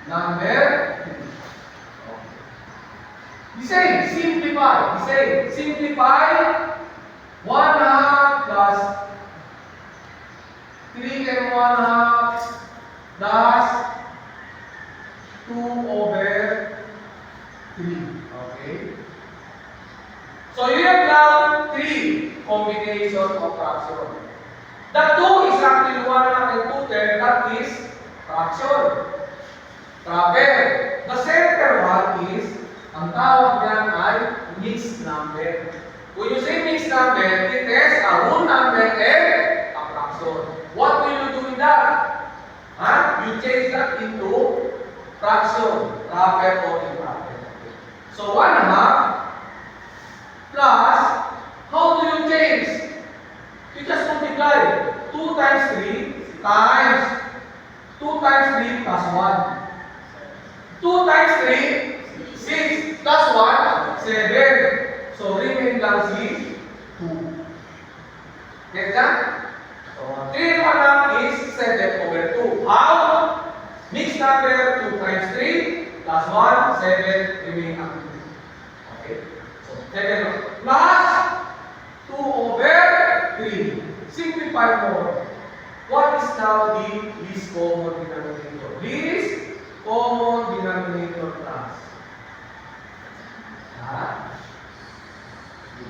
number 3. The same, simplify. The same, simplify 1/2 plus 3 and 1/2 plus 2/3. Okay? So you have now 3 combination of fraction. The 2 is actually 1/2 and 2/3, that is fraction. Proper. The center one is, ang tawag niyan ay mixed number. When you say mixed number, it is a whole number and a fraction. What will you do with that? You change that into fraction, proper or improper. So 1/2 plus, how do you change? You just multiply 2 times 3 times 2 times 3 plus 1. 2 times 3, 6 plus 1, 7. So remain lang si 2. Get that? So 3 is 7/2. How? Mixed number 2 times 3 plus 1, 7, remain ang 2. Okay? So 7 plus 2/3. Simplify more. What is now the least common denominator? Least common denominator class.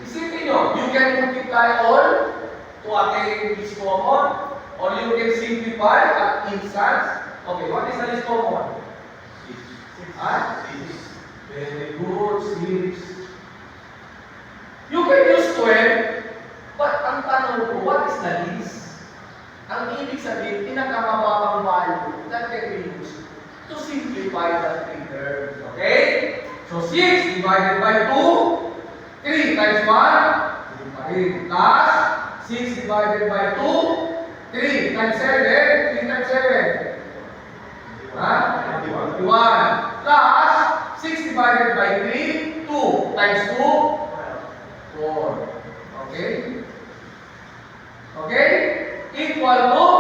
Isipin nyo, you can multiply all to attain least common, or you can simplify at instance. Okay, what is the least common? 6. Very good, 6. You can use 12, but ang tanong ko, what is the least? Ang ibig sabihin, pinakamababang value that can be used to simplify the 3 terms. Okay? So 6 divided by 2, 3 times 1, 3 plus 6 divided by 2, 3 times 7, 3 times 7. 21. Plus 6 divided by 3, 2 times 2, 4. Okay? Okay? Equal to,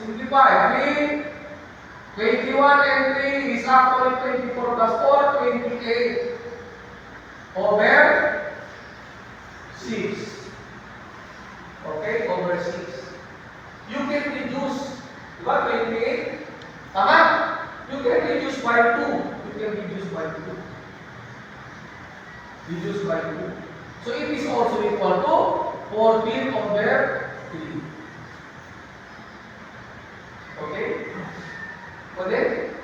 simplify, 3, 21 and 3 is actually 24 plus 4, 28 over 6. Okay, over 6. You can reduce, diba, 28? Tama? You can reduce by 2. You can reduce by 2. Reduce by 2. So it is also equal to 14 over 3. Okay? Pwede?